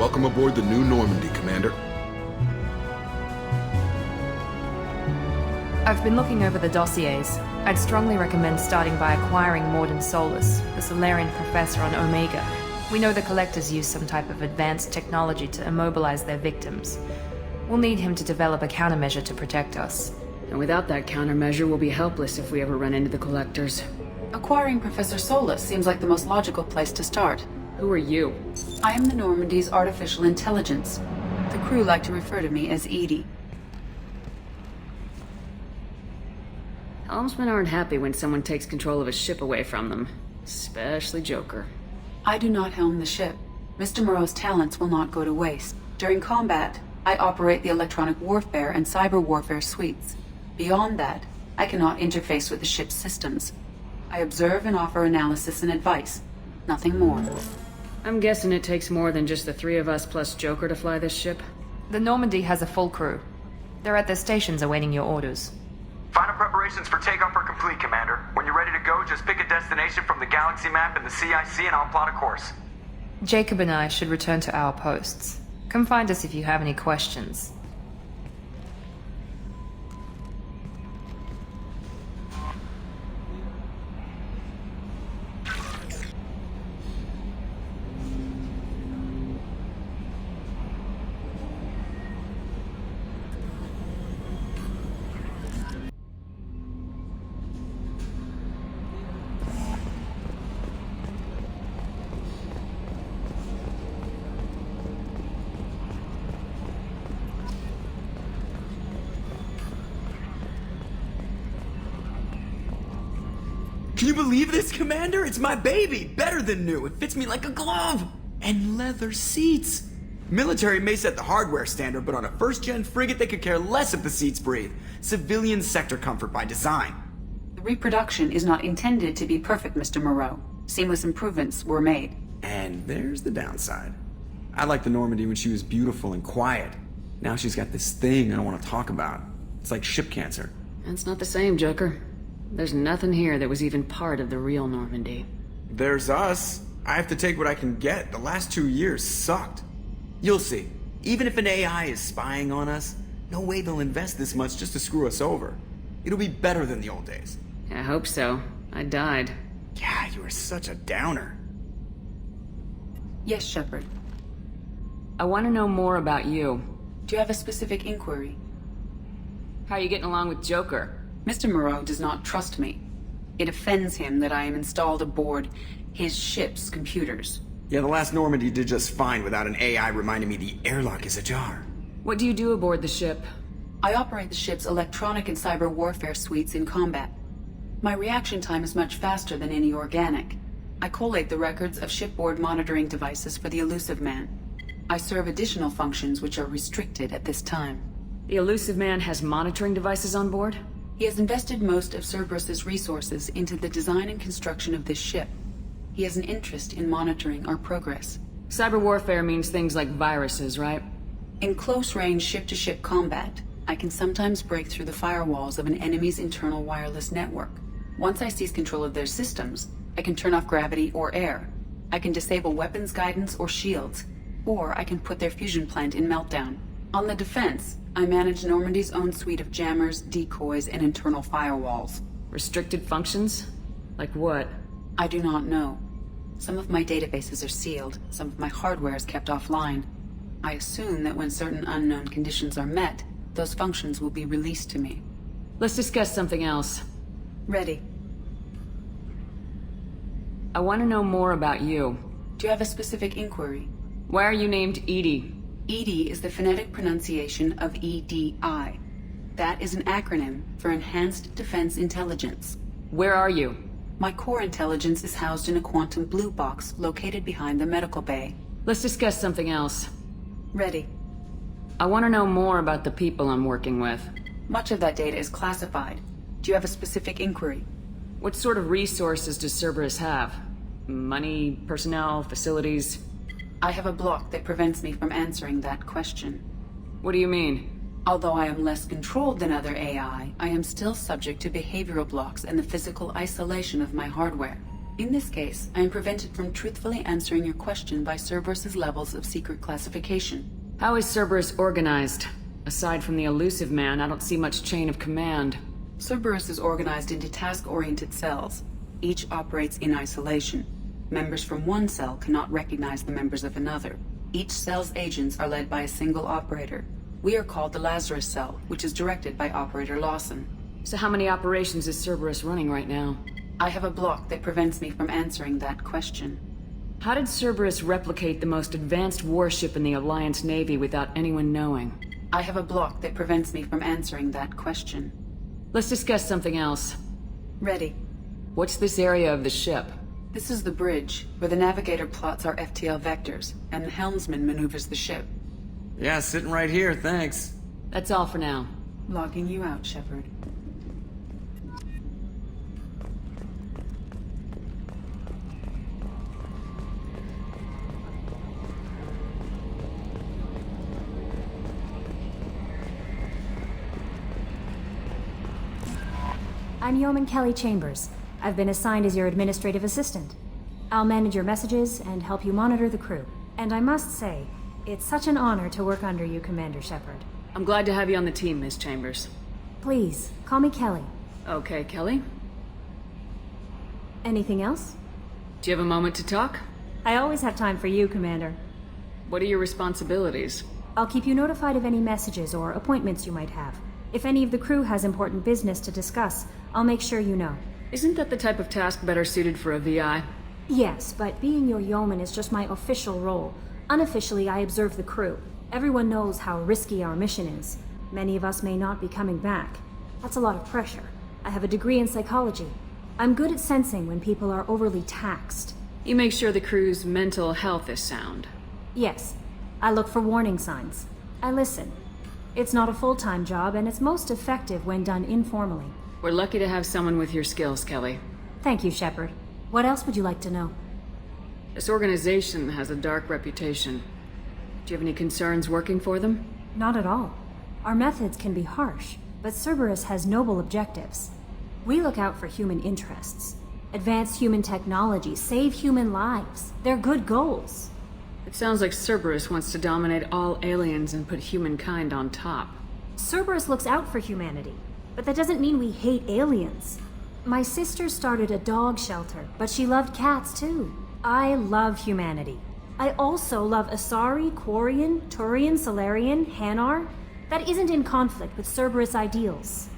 Welcome aboard the new Normandy, Commander. I've been looking over the dossiers. I'd strongly recommend starting by acquiring Morden Solus, the Solarian professor on Omega. We know the Collectors use some type of advanced technology to immobilize their victims. We'll need him to develop a countermeasure to protect us. And without that countermeasure, we'll be helpless if we ever run into the Collectors. Acquiring Professor Solus seems like the most logical place to start. Who are you? I am the Normandy's artificial intelligence. The crew like to refer to me as Edie. Helmsmen aren't happy when someone takes control of a ship away from them. Especially Joker. I do not helm the ship. Mr. Moreau's talents will not go to waste. During combat, I operate the electronic warfare and cyber warfare suites. Beyond that, I cannot interface with the ship's systems. I observe and offer analysis and advice. Nothing more. I'm guessing it takes more than just the three of us plus Joker to fly this ship? The Normandy has a full crew. They're at their stations awaiting your orders. Final preparations for takeoff are complete, Commander. When you're ready to go, just pick a destination from the galaxy map and the CIC and I'll plot a course. Jacob and I should return to our posts. Come find us if you have any questions. Can you believe this, Commander? It's my baby! Better than new. It fits me like a glove! And leather seats! Military may set the hardware standard, but on a first-gen frigate they could care less if the seats breathe. Civilian sector comfort by design. The reproduction is not intended to be perfect, Mr. Moreau. Seamless improvements were made. And there's the downside. I liked the Normandy when she was beautiful and quiet. Now she's got this thing I don't want to talk about. It's like ship cancer. That's not the same, Joker. There's nothing here that was even part of the real Normandy. There's us. I have to take what I can get. The last 2 years sucked. You'll see. Even if an AI is spying on us, no way they'll invest this much just to screw us over. It'll be better than the old days. I hope so. I died. Yeah, you were such a downer. Yes, Shepard. I want to know more about you. Do you have a specific inquiry? How are you getting along with Joker? Mr. Moreau does not trust me. It offends him that I am installed aboard his ship's computers. Yeah, the last Normandy did just fine without an AI reminding me the airlock is ajar. What do you do aboard the ship? I operate the ship's electronic and cyber warfare suites in combat. My reaction time is much faster than any organic. I collate the records of shipboard monitoring devices for the Elusive Man. I serve additional functions which are restricted at this time. The Elusive Man has monitoring devices on board? He has invested most of Cerberus's resources into the design and construction of this ship. He has an interest in monitoring our progress. Cyber warfare means things like viruses, right? In close-range ship-to-ship combat, I can sometimes break through the firewalls of an enemy's internal wireless network. Once I seize control of their systems, I can turn off gravity or air. I can disable weapons guidance or shields, or I can put their fusion plant in meltdown. On the defense, I manage Normandy's own suite of jammers, decoys, and internal firewalls. Restricted functions? Like what? I do not know. Some of my databases are sealed, some of my hardware is kept offline. I assume that when certain unknown conditions are met, those functions will be released to me. Let's discuss something else. Ready. I want to know more about you. Do you have a specific inquiry? Why are you named Edie? EDI is the phonetic pronunciation of EDI. That is an acronym for Enhanced Defense Intelligence. Where are you? My core intelligence is housed in a quantum blue box located behind the medical bay. Let's discuss something else. Ready. I want to know more about the people I'm working with. Much of that data is classified. Do you have a specific inquiry? What sort of resources does Cerberus have? Money, personnel, facilities? I have a block that prevents me from answering that question. What do you mean? Although I am less controlled than other AI, I am still subject to behavioral blocks and the physical isolation of my hardware. In this case, I am prevented from truthfully answering your question by Cerberus's levels of secret classification. How is Cerberus organized? Aside from the elusive man, I don't see much chain of command. Cerberus is organized into task-oriented cells. Each operates in isolation. Members from one cell cannot recognize the members of another. Each cell's agents are led by a single operator. We are called the Lazarus Cell, which is directed by Operator Lawson. So how many operations is Cerberus running right now? I have a block that prevents me from answering that question. How did Cerberus replicate the most advanced warship in the Alliance Navy without anyone knowing? I have a block that prevents me from answering that question. Let's discuss something else. Ready. What's this area of the ship? This is the bridge, where the navigator plots our FTL vectors, and the helmsman maneuvers the ship. Yeah, sitting right here, thanks. That's all for now. Logging you out, Shepard. I'm Yeoman Kelly Chambers. I've been assigned as your administrative assistant. I'll manage your messages and help you monitor the crew. And I must say, it's such an honor to work under you, Commander Shepard. I'm glad to have you on the team, Miss Chambers. Please, call me Kelly. Okay, Kelly. Anything else? Do you have a moment to talk? I always have time for you, Commander. What are your responsibilities? I'll keep you notified of any messages or appointments you might have. If any of the crew has important business to discuss, I'll make sure you know. Isn't that the type of task better suited for a VI? Yes, but being your yeoman is just my official role. Unofficially, I observe the crew. Everyone knows how risky our mission is. Many of us may not be coming back. That's a lot of pressure. I have a degree in psychology. I'm good at sensing when people are overly taxed. You make sure the crew's mental health is sound. Yes, I look for warning signs. I listen. It's not a full-time job, and it's most effective when done informally. We're lucky to have someone with your skills, Kelly. Thank you, Shepard. What else would you like to know? This organization has a dark reputation. Do you have any concerns working for them? Not at all. Our methods can be harsh, but Cerberus has noble objectives. We look out for human interests. Advance human technology, save human lives. They're good goals. It sounds like Cerberus wants to dominate all aliens and put humankind on top. Cerberus looks out for humanity, but that doesn't mean we hate aliens. My sister started a dog shelter, but she loved cats too. I love humanity. I also love Asari, Quarian, Turian, Solarian, Hanar. That isn't in conflict with Cerberus ideals.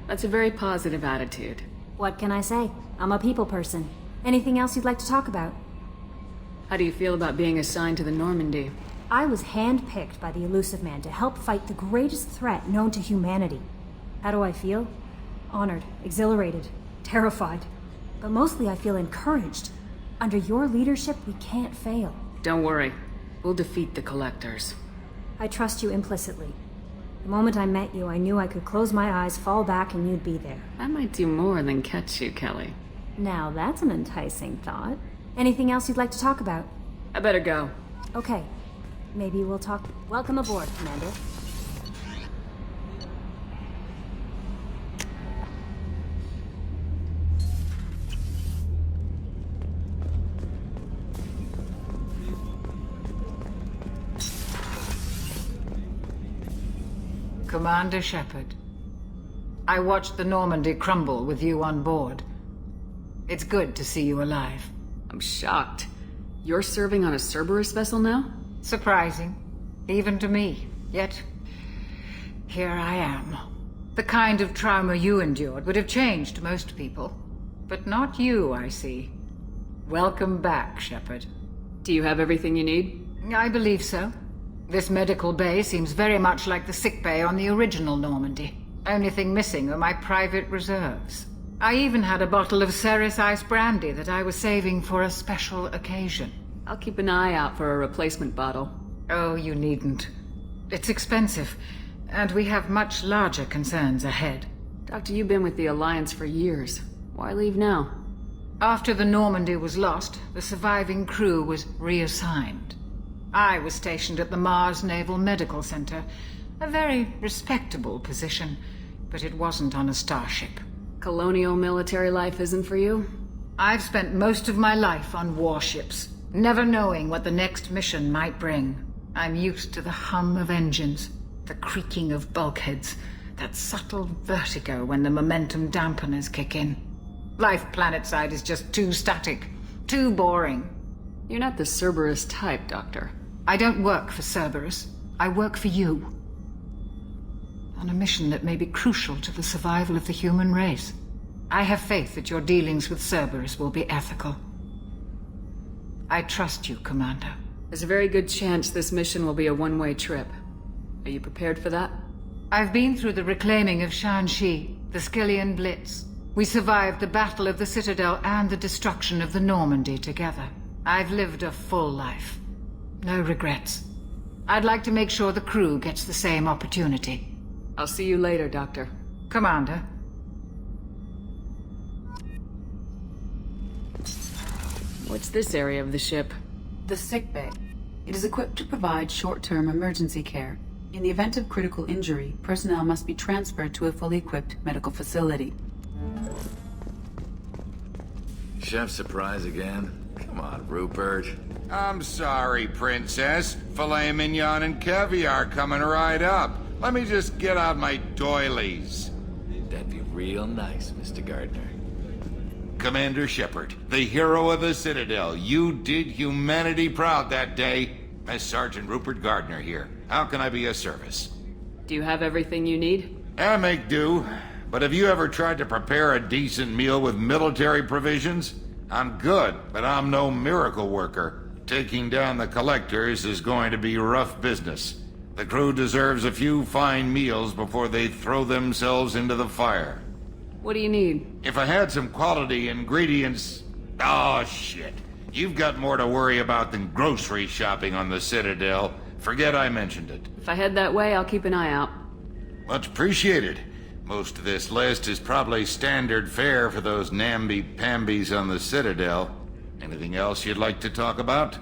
That's a very positive attitude. What can I say? I'm a people person. Anything else you'd like to talk about? How do you feel about being assigned to the Normandy? I was handpicked by the elusive man to help fight the greatest threat known to humanity. How do I feel? Honored, exhilarated, terrified. But mostly I feel encouraged. Under your leadership, we can't fail. Don't worry. We'll defeat the Collectors. I trust you implicitly. The moment I met you, I knew I could close my eyes, fall back, and you'd be there. I might do more than catch you, Kelly. Now that's an enticing thought. Anything else you'd like to talk about? I better go. Okay. Maybe we'll talk. Welcome aboard, Commander. Commander Shepard, I watched the Normandy crumble with you on board. It's good to see you alive. I'm shocked. You're serving on a Cerberus vessel now? Surprising, even to me. Yet, here I am. The kind of trauma you endured would have changed most people. But not you, I see. Welcome back, Shepard. Do you have everything you need? I believe so. This medical bay seems very much like the sick bay on the original Normandy. Only thing missing are my private reserves. I even had a bottle of Ceres Ice brandy that I was saving for a special occasion. I'll keep an eye out for a replacement bottle. Oh, you needn't. It's expensive, and we have much larger concerns ahead. Doctor, you've been with the Alliance for years. Why leave now? After the Normandy was lost, the surviving crew was reassigned. I was stationed at the Mars Naval Medical Center, a very respectable position, but it wasn't on a starship. Colonial military life isn't for you? I've spent most of my life on warships, never knowing what the next mission might bring. I'm used to the hum of engines, the creaking of bulkheads, that subtle vertigo when the momentum dampeners kick in. Life planetside is just too static, too boring. You're not the Cerberus type, Doctor. I don't work for Cerberus. I work for you. On a mission that may be crucial to the survival of the human race. I have faith that your dealings with Cerberus will be ethical. I trust you, Commander. There's a very good chance this mission will be a one-way trip. Are you prepared for that? I've been through the reclaiming of Shanxi, the Skillian Blitz. We survived the Battle of the Citadel and the destruction of the Normandy together. I've lived a full life. No regrets. I'd like to make sure the crew gets the same opportunity. I'll see you later, Doctor. Commander. What's this area of the ship? The sickbay. It is equipped to provide short-term emergency care. In the event of critical injury, personnel must be transferred to a fully equipped medical facility. Chef surprise again? Come on, Rupert. I'm sorry, Princess. Filet mignon and caviar coming right up. Let me just get out my doilies. That'd be real nice, Mr. Gardner. Commander Shepard, the hero of the Citadel. You did humanity proud that day. Mess Sergeant Rupert Gardner here. How can I be of service? Do you have everything you need? I make do. But have you ever tried to prepare a decent meal with military provisions? I'm good, but I'm no miracle worker. Taking down the collectors is going to be rough business. The crew deserves a few fine meals before they throw themselves into the fire. What do you need? If I had some quality ingredients... Oh, shit. You've got more to worry about than grocery shopping on the Citadel. Forget I mentioned it. If I head that way, I'll keep an eye out. Much appreciated. Most of this list is probably standard fare for those namby-pambies on the Citadel. Anything else you'd like to talk about?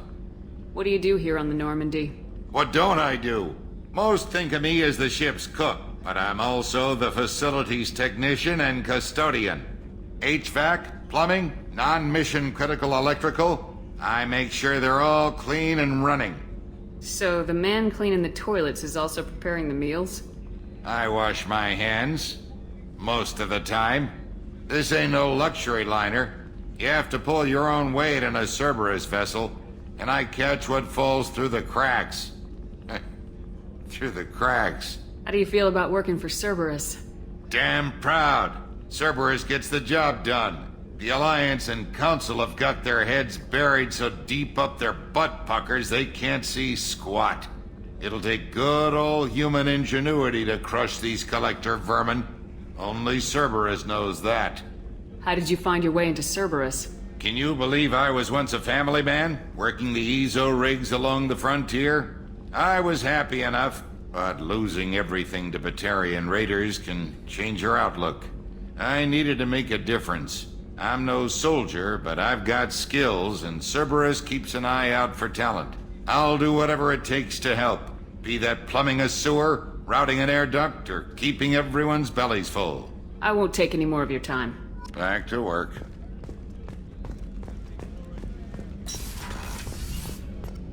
What do you do here on the Normandy? What don't I do? Most think of me as the ship's cook, but I'm also the facilities technician and custodian. HVAC, plumbing, non-mission critical electrical. I make sure they're all clean and running. So the man cleaning the toilets is also preparing the meals? I wash my hands. Most of the time. This ain't no luxury liner. You have to pull your own weight in a Cerberus vessel, and I catch what falls through the cracks. Through the cracks. How do you feel about working for Cerberus? Damn proud. Cerberus gets the job done. The Alliance and Council have got their heads buried so deep up their butt puckers they can't see squat. It'll take good old human ingenuity to crush these collector vermin. Only Cerberus knows that. How did you find your way into Cerberus? Can you believe I was once a family man, working the Ezo rigs along the frontier? I was happy enough, but losing everything to Batarian raiders can change your outlook. I needed to make a difference. I'm no soldier, but I've got skills, and Cerberus keeps an eye out for talent. I'll do whatever it takes to help, be that plumbing a sewer, routing an air duct, or keeping everyone's bellies full. I won't take any more of your time. Back to work.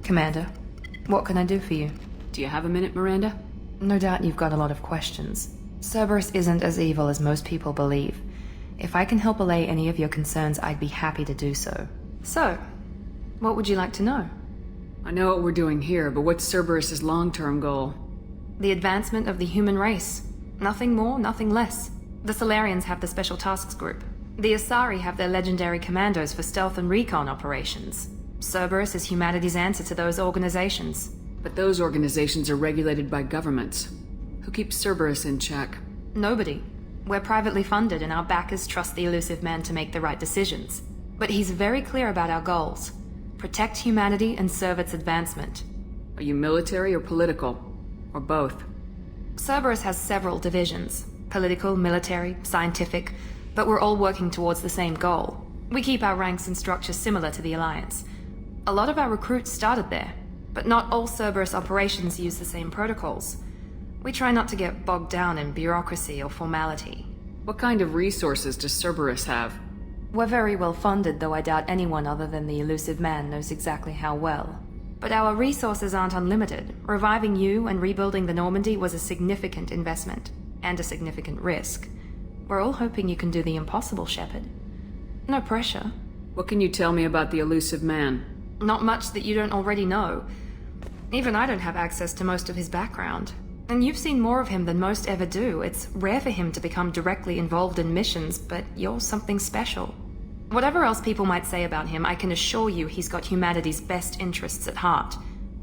Commander, what can I do for you? Do you have a minute, Miranda? No doubt you've got a lot of questions. Cerberus isn't as evil as most people believe. If I can help allay any of your concerns, I'd be happy to do so. So, what would you like to know? I know what we're doing here, but what's Cerberus's long-term goal? The advancement of the human race. Nothing more, nothing less. The Solarians have the Special Tasks Group. The Asari have their legendary commandos for stealth and recon operations. Cerberus is humanity's answer to those organizations. But those organizations are regulated by governments. Who keeps Cerberus in check? Nobody. We're privately funded and our backers trust the elusive man to make the right decisions. But he's very clear about our goals. Protect humanity and serve its advancement. Are you military or political? Or both? Cerberus has several divisions. Political, military, scientific, but we're all working towards the same goal. We keep our ranks and structure similar to the Alliance. A lot of our recruits started there, but not all Cerberus operations use the same protocols. We try not to get bogged down in bureaucracy or formality. What kind of resources does Cerberus have? We're very well funded, though I doubt anyone other than the elusive man knows exactly how well. But our resources aren't unlimited. Reviving you and rebuilding the Normandy was a significant investment, and a significant risk. We're all hoping you can do the impossible, Shepard. No pressure. What can you tell me about the elusive man? Not much that you don't already know. Even I don't have access to most of his background. And you've seen more of him than most ever do. It's rare for him to become directly involved in missions, but you're something special. Whatever else people might say about him, I can assure you he's got humanity's best interests at heart.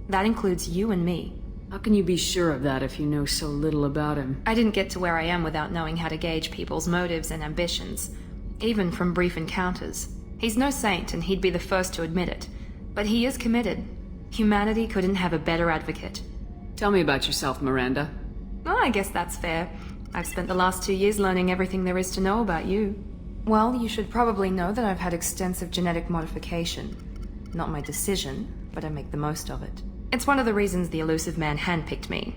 That includes you and me. How can you be sure of that if you know so little about him? I didn't get to where I am without knowing how to gauge people's motives and ambitions, even from brief encounters. He's no saint, and he'd be the first to admit it. But he is committed. Humanity couldn't have a better advocate. Tell me about yourself, Miranda. Well, I guess that's fair. I've spent the last 2 years learning everything there is to know about you. Well, you should probably know that I've had extensive genetic modification. Not my decision, but I make the most of it. It's one of the reasons the elusive man handpicked me.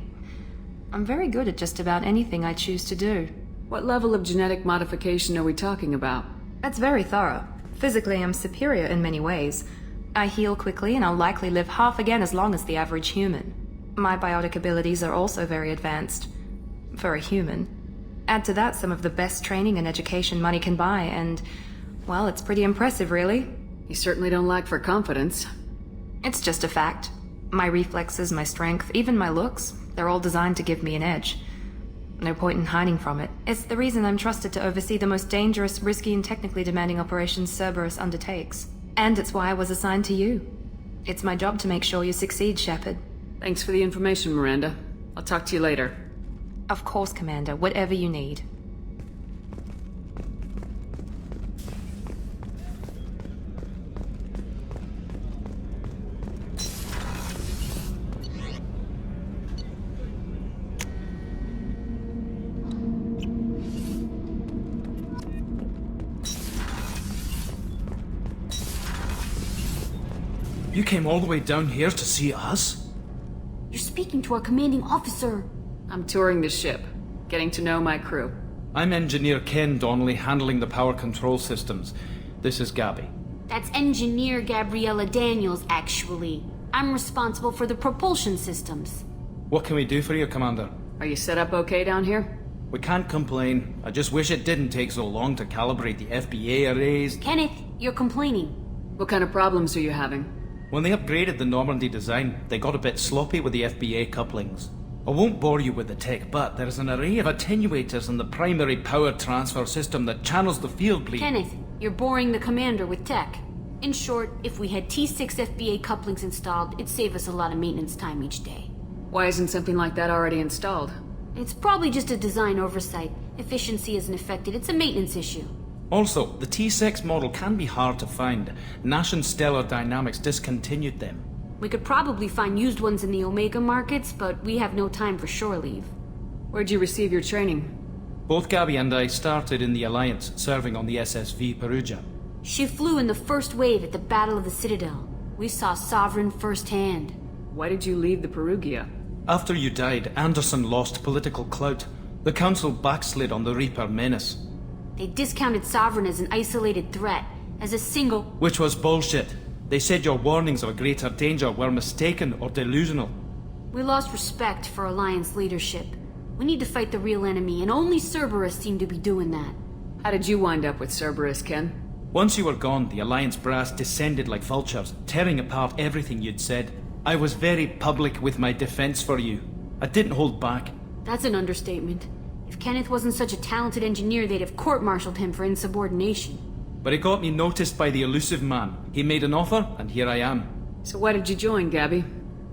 I'm very good at just about anything I choose to do. What level of genetic modification are we talking about? That's very thorough. Physically, I'm superior in many ways. I heal quickly, and I'll likely live half again as long as the average human. My biotic abilities are also very advanced. For a human. Add to that some of the best training and education money can buy, and, well, it's pretty impressive, really. You certainly don't lack for confidence. It's just a fact. My reflexes, my strength, even my looks, they're all designed to give me an edge. No point in hiding from it. It's the reason I'm trusted to oversee the most dangerous, risky, and technically demanding operations Cerberus undertakes. And it's why I was assigned to you. It's my job to make sure you succeed, Shepard. Thanks for the information, Miranda. I'll talk to you later. Of course, Commander. Whatever you need. You came all the way down here to see us? You're speaking to our commanding officer. I'm touring the ship, getting to know my crew. I'm Engineer Ken Donnelly, handling the power control systems. This is Gabby. That's Engineer Gabriella Daniels, actually. I'm responsible for the propulsion systems. What can we do for you, Commander? Are you set up okay down here? We can't complain. I just wish it didn't take so long to calibrate the FBA arrays. Kenneth, you're complaining. What kind of problems are you having? When they upgraded the Normandy design, they got a bit sloppy with the FBA couplings. I won't bore you with the tech, but there's an array of attenuators in the primary power transfer system that channels the field bleed. Kenneth, you're boring the commander with tech. In short, if we had T6 FBA couplings installed, it'd save us a lot of maintenance time each day. Why isn't something like that already installed? It's probably just a design oversight. Efficiency isn't affected, it's a maintenance issue. Also, the T6 model can be hard to find. Nash and Stellar Dynamics discontinued them. We could probably find used ones in the Omega markets, but we have no time for shore leave. Where'd you receive your training? Both Gabby and I started in the Alliance, serving on the SSV Perugia. She flew in the first wave at the Battle of the Citadel. We saw Sovereign firsthand. Why did you leave the Perugia? After you died, Anderson lost political clout. The Council backslid on the Reaper menace. They discounted Sovereign as an isolated threat, as a single... Which was bullshit. They said your warnings of a greater danger were mistaken or delusional. We lost respect for Alliance leadership. We need to fight the real enemy, and only Cerberus seemed to be doing that. How did you wind up with Cerberus, Ken? Once you were gone, the Alliance brass descended like vultures, tearing apart everything you'd said. I was very public with my defense for you. I didn't hold back. That's an understatement. If Kenneth wasn't such a talented engineer, they'd have court-martialed him for insubordination. But it got me noticed by the elusive man. He made an offer, and here I am. So why did you join, Gabby?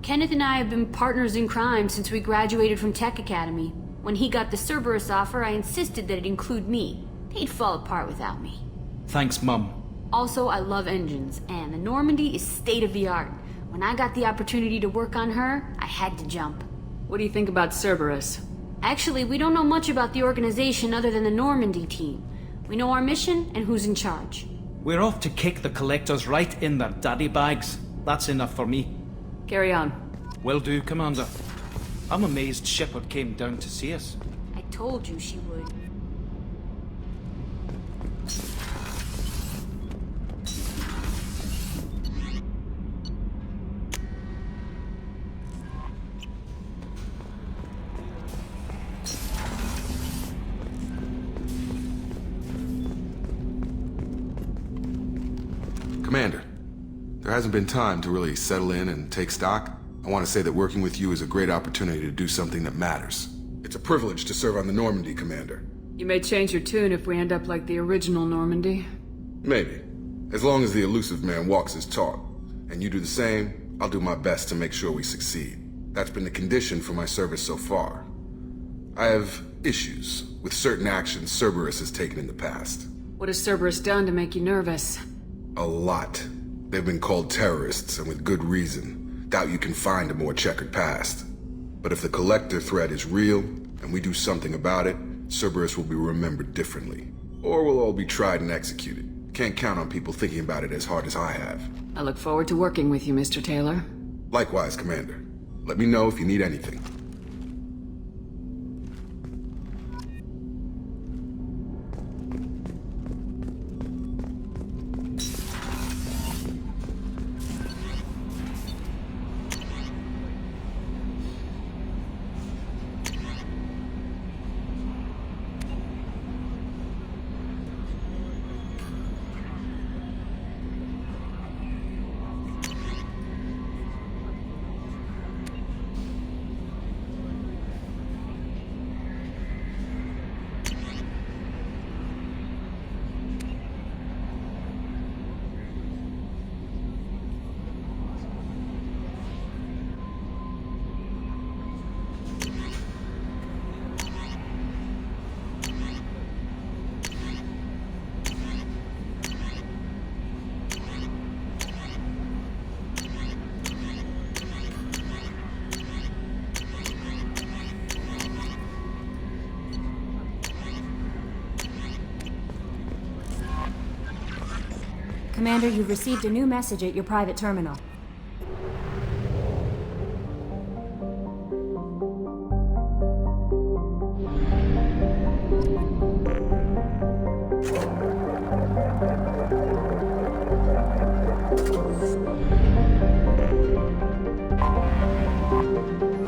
Kenneth and I have been partners in crime since we graduated from Tech Academy. When he got the Cerberus offer, I insisted that it include me. They'd fall apart without me. Thanks, Mum. Also, I love engines, and the Normandy is state-of-the-art. When I got the opportunity to work on her, I had to jump. What do you think about Cerberus? Actually, we don't know much about the organization other than the Normandy team. We know our mission and who's in charge. We're off to kick the collectors right in their daddy bags. That's enough for me. Carry on. Will do, Commander. I'm amazed Shepard came down to see us. I told you she would. Commander, there hasn't been time to really settle in and take stock. I want to say that working with you is a great opportunity to do something that matters. It's a privilege to serve on the Normandy, Commander. You may change your tune if we end up like the original Normandy. Maybe. As long as the elusive man walks his talk, and you do the same, I'll do my best to make sure we succeed. That's been the condition for my service so far. I have issues with certain actions Cerberus has taken in the past. What has Cerberus done to make you nervous? A lot. They've been called terrorists, and with good reason. Doubt you can find a more checkered past. But if the Collector threat is real, and we do something about it, Cerberus will be remembered differently. Or we'll all be tried and executed. Can't count on people thinking about it as hard as I have. I look forward to working with you, Mr. Taylor. Likewise, Commander. Let me know if you need anything. Commander, you've received a new message at your private terminal.